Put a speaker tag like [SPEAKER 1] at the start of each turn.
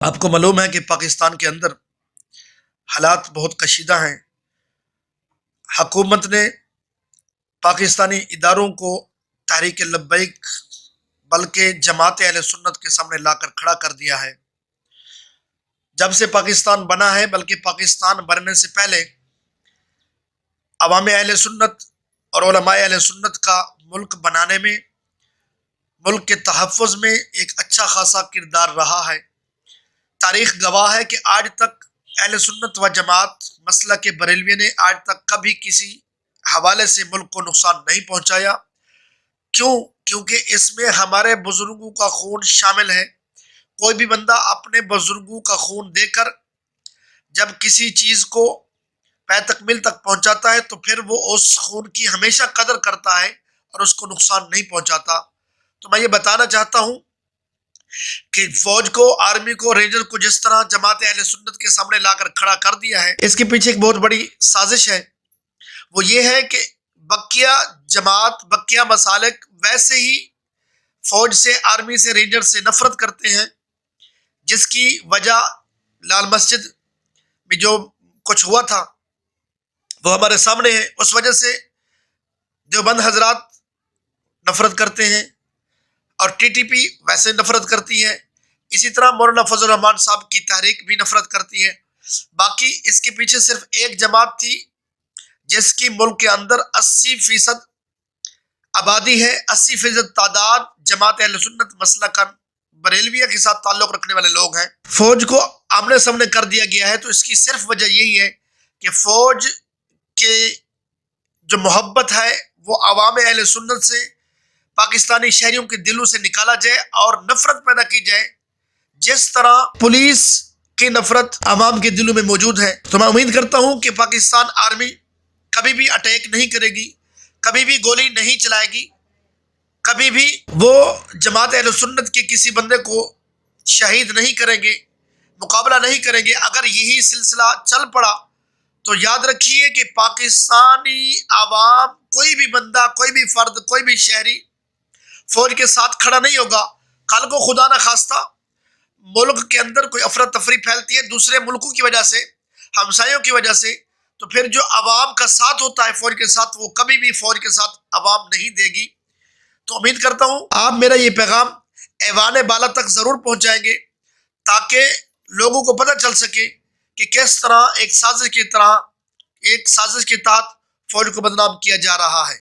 [SPEAKER 1] آپ کو معلوم ہے کہ پاکستان کے اندر حالات بہت کشیدہ ہیں۔ حکومت نے پاکستانی اداروں کو تحریک لبیک بلکہ جماعت اہل سنت کے سامنے لا کر کھڑا کر دیا ہے۔ جب سے پاکستان بنا ہے، بلکہ پاکستان بننے سے پہلے عوام اہل سنت اور علماء اہل سنت کا ملک بنانے میں، ملک کے تحفظ میں ایک اچھا خاصا کردار رہا ہے۔ تاریخ گواہ ہے کہ آج تک اہل سنت و جماعت مسلک بریلوی نے آج تک کبھی کسی حوالے سے ملک کو نقصان نہیں پہنچایا۔ کیونکہ اس میں ہمارے بزرگوں کا خون شامل ہے۔ کوئی بھی بندہ اپنے بزرگوں کا خون دے کر جب کسی چیز کو پے تکمیل تک پہنچاتا ہے تو پھر وہ اس خون کی ہمیشہ قدر کرتا ہے اور اس کو نقصان نہیں پہنچاتا۔ تو میں یہ بتانا چاہتا ہوں کہ فوج کو، آرمی کو، رینجر کو جس طرح جماعت اہل سنت کے سامنے لا کر کھڑا کر دیا ہے، اس کے پیچھے ایک بہت بڑی سازش ہے۔ وہ یہ ہے کہ بقیہ جماعت، بقیہ مسالک ویسے ہی فوج سے، آرمی سے، رینجر سے نفرت کرتے ہیں، جس کی وجہ لال مسجد میں جو کچھ ہوا تھا وہ ہمارے سامنے ہے۔ اس وجہ سے دیوبند حضرات نفرت کرتے ہیں اور ٹی ٹی پی ویسے نفرت کرتی ہے۔ اسی طرح مولانا فضل الرحمان صاحب کی تحریک بھی نفرت کرتی ہے۔ باقی اس کے پیچھے صرف ایک جماعت تھی جس کی ملک کے اندر 80% آبادی ہے، 80% تعداد جماعت اہل سنت مسلک بریلویہ کے ساتھ تعلق رکھنے والے لوگ ہیں۔ فوج کو آمنے سامنے کر دیا گیا ہے، تو اس کی صرف وجہ یہی ہے کہ فوج کے جو محبت ہے وہ عوام اہل سنت سے، پاکستانی شہریوں کے دلوں سے نکالا جائے اور نفرت پیدا کی جائے، جس طرح پولیس کی نفرت عوام کے دلوں میں موجود ہے۔ تو میں امید کرتا ہوں کہ پاکستان آرمی کبھی بھی اٹیک نہیں کرے گی، کبھی بھی گولی نہیں چلائے گی، کبھی بھی وہ جماعت اہل سنت کے کسی بندے کو شہید نہیں کریں گے، مقابلہ نہیں کریں گے۔ اگر یہی سلسلہ چل پڑا تو یاد رکھیے کہ پاکستانی عوام، کوئی بھی بندہ، کوئی بھی فرد، کوئی بھی شہری فوج کے ساتھ کھڑا نہیں ہوگا۔ کل کو خدا نہ خواستہ ملک کے اندر کوئی افراتفری پھیلتی ہے دوسرے ملکوں کی وجہ سے، ہمسایوں کی وجہ سے، تو پھر جو عوام کا ساتھ ہوتا ہے فوج کے ساتھ، وہ کبھی بھی فوج کے ساتھ عوام نہیں دے گی۔ تو امید کرتا ہوں آپ میرا یہ پیغام ایوان بالا تک ضرور پہنچائیں گے، تاکہ لوگوں کو پتہ چل سکے کہ کس طرح ایک سازش کے تحت فوج کو بدنام کیا جا رہا ہے۔